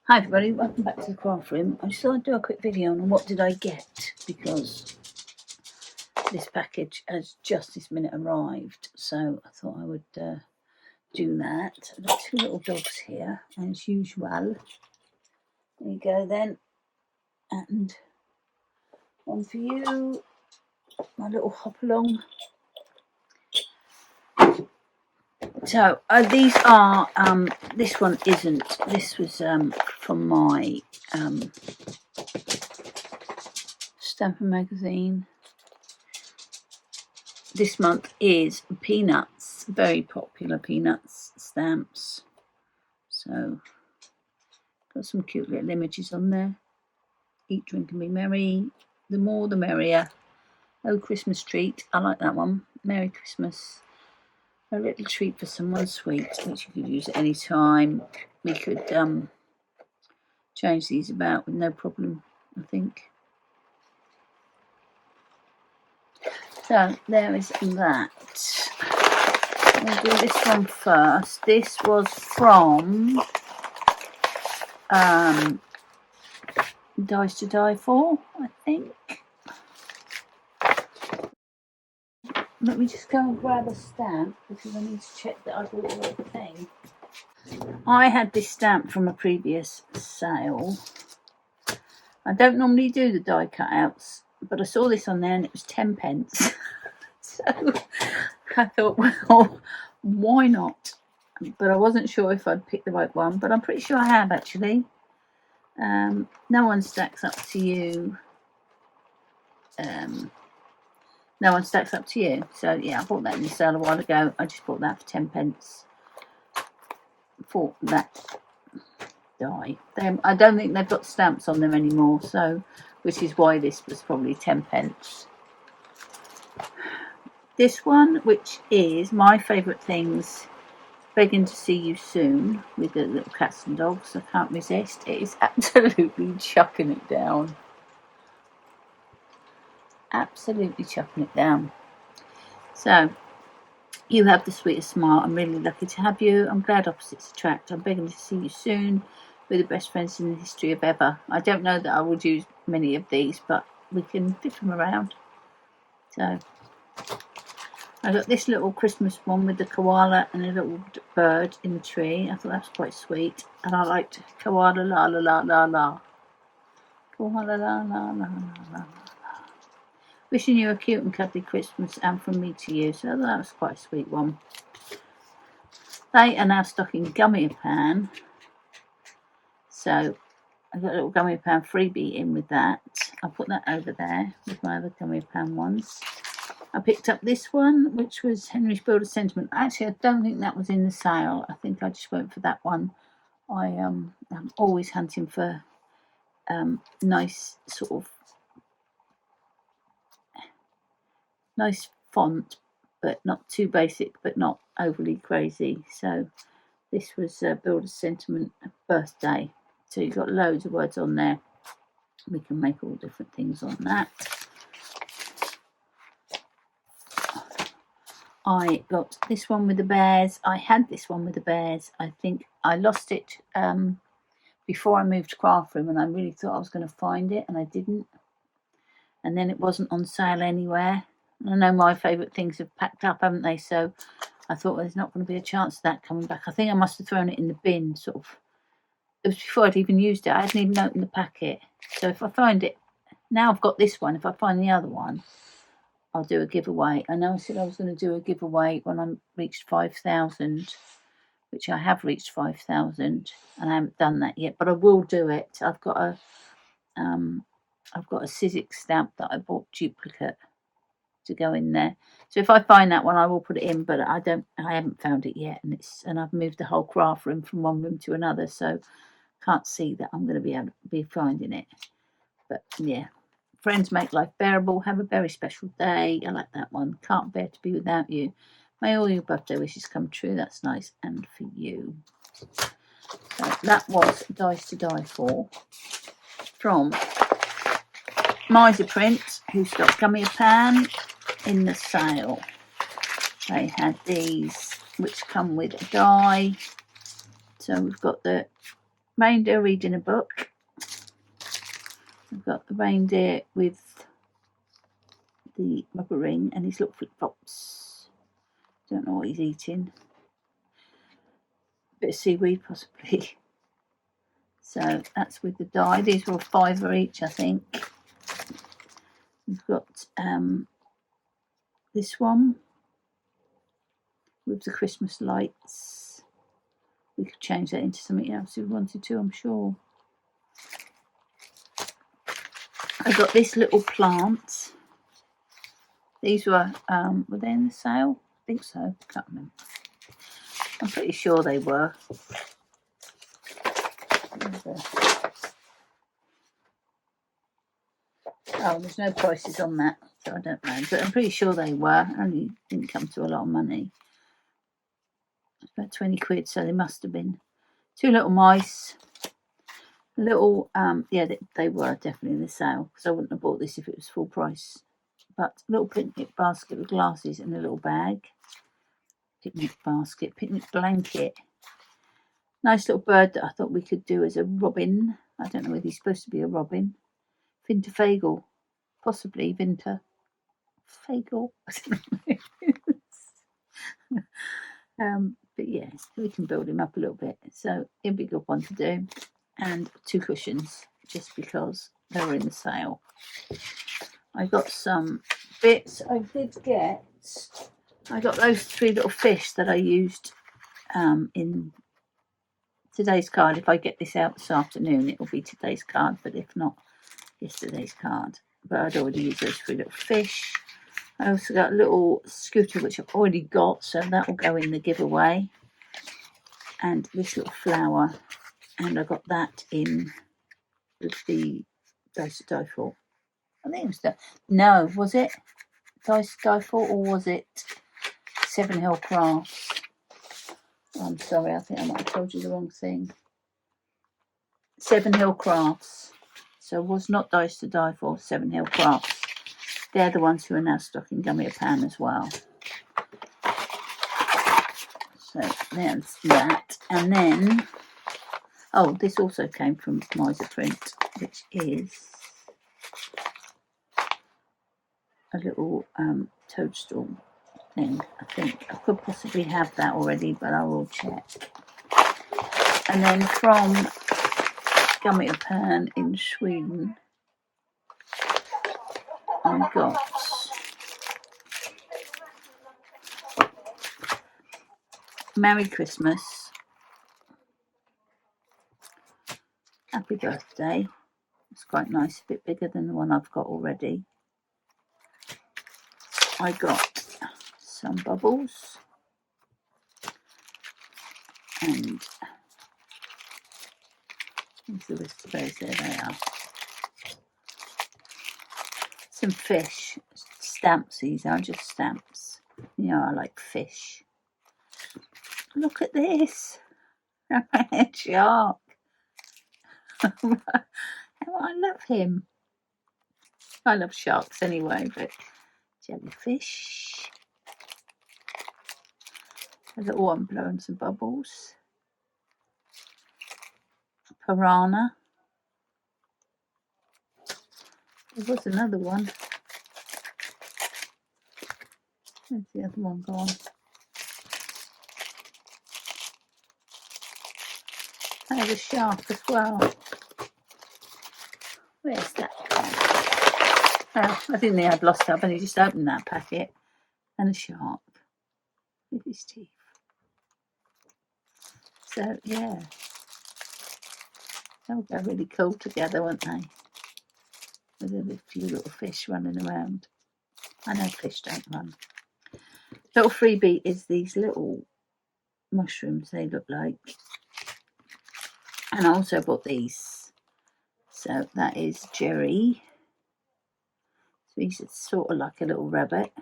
Hi everybody, welcome back to the craft room. I just thought I'd do a quick video on what did I get, because this package has just this minute arrived, so I thought I would do that. I've got two little dogs here as usual. There you go then, and one for you, my little hop along. So these are this one isn't, this was from my Stamper magazine. This month is Peanuts, very popular Peanuts stamps. So got some cute little images on there. Eat, drink and be merry. The more the merrier. Oh, Christmas treat. I like that one. Merry Christmas. A little treat for someone sweet, which you could use at any time. We could change these about with no problem, I think. So there is that. We'll do this one first. This was from Dies to Die For, I think. Let me just go and grab a stamp because I need to check that I bought the right thing. I had this stamp from a previous sale. I don't normally do the die cutouts, but I saw this on there and it was 10 pence. So I thought, well, why not? But I wasn't sure if I'd picked the right one, but I'm pretty sure I have actually. No one stacks up to you. No one stacks up to you. So yeah, I bought that in the sale a while ago. I just bought that for 10 pence for that die. I don't think they've got stamps on them anymore, so which is why this was probably 10 pence. This one, which is my favourite things, Begging to See You Soon, with the little cats and dogs. I can't resist. It is absolutely chucking it down. Absolutely chucking it down. So, you have the sweetest smile. I'm really lucky to have you. I'm glad opposites attract. I'm begging to see you soon. We're the best friends in the history of ever. I don't know that I would use many of these, but we can fit them around. So, I got this little Christmas one with the koala and a little bird in the tree. I thought that was quite sweet. And I liked koala la la la la la. Koala la la la la la. Wishing you a cute and cuddly Christmas, and from me to you. So that was quite a sweet one. They are now stocking Gummyapan. So I've got a little Gummyapan freebie in with that. I'll put that over there with my other Gummyapan ones. I picked up this one, which was Henry's Builder Sentiment. Actually, I don't think that was in the sale. I think I just went for that one. I'm always hunting for nice sort of nice font, but not too basic, but not overly crazy. So this was Builder Sentiment Birthday. So you've got loads of words on there. We can make all different things on that. I got this one with the bears. I had this one with the bears. I think I lost it before I moved to Craft Room, and I really thought I was going to find it, and I didn't. And then it wasn't on sale anywhere. I know my favourite things have packed up, haven't they? So I thought, well, there's not going to be a chance of that coming back. I think I must have thrown it in the bin, sort of. It was before I'd even used it. I hadn't even opened the packet. So if I find it, now I've got this one. If I find the other one, I'll do a giveaway. I know I said I was going to do a giveaway when I reached 5,000, which I have reached 5,000, and I haven't done that yet. But I will do it. I've got a Zig stamp that I bought duplicate to go in there. So if I find that one, I will put it in. But I haven't found it yet, and I've moved the whole craft room from one room to another, so can't see that I'm going to be able to be finding it. But yeah, friends make life bearable. Have a very special day. I like that one. Can't bear to be without you. May all your birthday wishes come true. That's nice, and for you. So that was Dies to Die For from Meissaprint, who stocked Gummiapan in the sale. They had these, which come with a die. So we've got the reindeer reading a book. I've got the reindeer with the rubber ring and his little flip-flops. Don't know what he's eating. Bit of seaweed possibly. So that's with the die. These were £5 each, I think. We've got this one with the Christmas lights. We could change that into something else if we wanted to, I'm sure. I got this little plant. These were they in the sale? I think so. Can't remember. I'm pretty sure they were. Oh, there's no prices on that, so I don't know. But I'm pretty sure they were. Only didn't come to a lot of money. It's about 20 quid, so they must have been. 2 little mice. Little, yeah, they were definitely in the sale, because I wouldn't have bought this if it was full price. But a little picnic basket with glasses and a little bag. Picnic basket, picnic blanket. Nice little bird that I thought we could do as a robin. I don't know whether he's supposed to be a robin. Winterfagel. Possibly Winterfagel. But yeah, we can build him up a little bit. So it'd be a good one to do. And 2 cushions, just because they were in the sale. I got some bits. I got those 3 little fish that I used in today's card. If I get this out this afternoon, it will be today's card, but if not, yesterday's card. But I'd already used those 3 little fish. I also got a little scooter, which I've already got, so that will go in the giveaway. And this little flower, and I got that in with the Dice to Die For. I think it was no, was it Dice to Die For, or was it 7 Hill Crafts? I'm sorry, I think I might have told you the wrong thing. 7 Hill Crafts. So it was not Dice to Die For, 7 Hill Crafts. They're the ones who are now stocking Gummiapan as well. So there's that. And then, oh, this also came from Meissaprint, which is a little toadstool thing. I think I could possibly have that already, but I will check. And then from Gummiapan in Sweden, I got Merry Christmas, Happy Birthday. It's quite nice, a bit bigger than the one I've got already. I got some bubbles and there's the list of those. There they are. Some fish stamps. These are just stamps. You know, I like fish. Look at this. A red shark. I love him. I love sharks anyway, but jellyfish. A little one blowing some bubbles. Piranha. There was another one. Where's the other one gone? There's a shark as well. Where's that one? Oh, I didn't think I'd lost it. I've only just opened that packet. And a shark with his teeth. So, yeah. They'll go really cool together, won't they? With a few little fish running around. I know fish don't run. Little freebie is these little mushrooms, they look like. And I also bought these. So that is Jerry. So he's sort of like a little rabbit.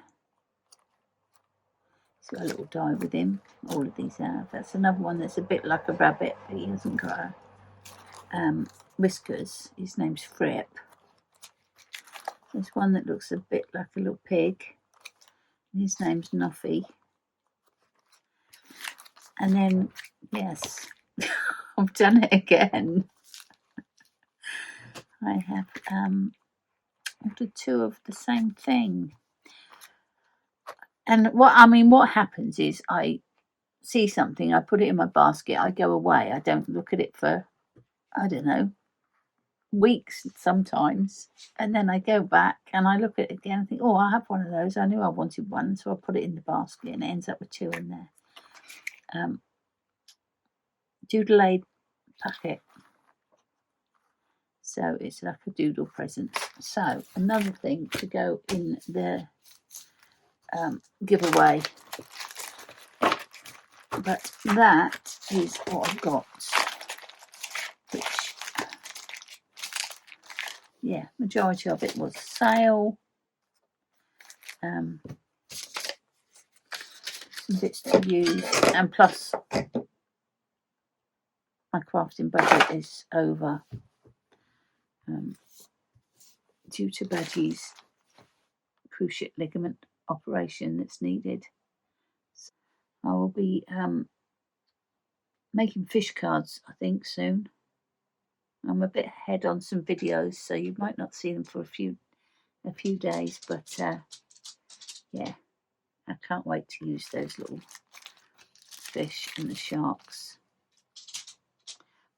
He's got a little die with him. All of these have. That's another one that's a bit like a rabbit, but he hasn't got whiskers. His name's Fripp. There's one that looks a bit like a little pig. His name's Nuffy. And then, yes, I've done it again. I have ordered 2 of the same thing. And what happens is I see something, I put it in my basket, I go away, I don't look at it for, I don't know, weeks sometimes, and then I go back and I look at it again and think, oh, I have one of those, I knew I wanted one, so I put it in the basket and it ends up with 2 in there. Doodle-aid packet, so it's like a doodle present. So another thing to go in the giveaway, but that is what I've got, which, yeah, majority of it was sale. Some bits to use, and plus my crafting budget is over due to Badgie's cruciate ligament operation that's needed. So I will be making fish cards, I think, soon. I'm a bit ahead on some videos, so you might not see them for a few days, but yeah, I can't wait to use those little fish and the sharks.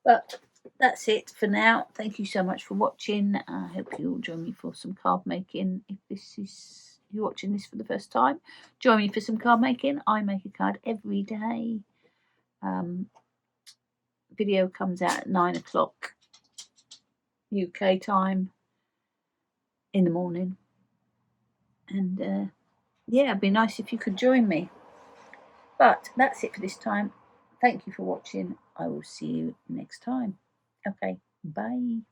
But that's it for now. Thank you so much for watching. I hope you'll join me for some card making. If this is, you're watching this for the first time, join me for some card making. I make a card every day. Video comes out at 9 o'clock UK time in the morning. And yeah, it'd be nice if you could join me. But that's it for this time. Thank you for watching. I will see you next time. Okay, bye.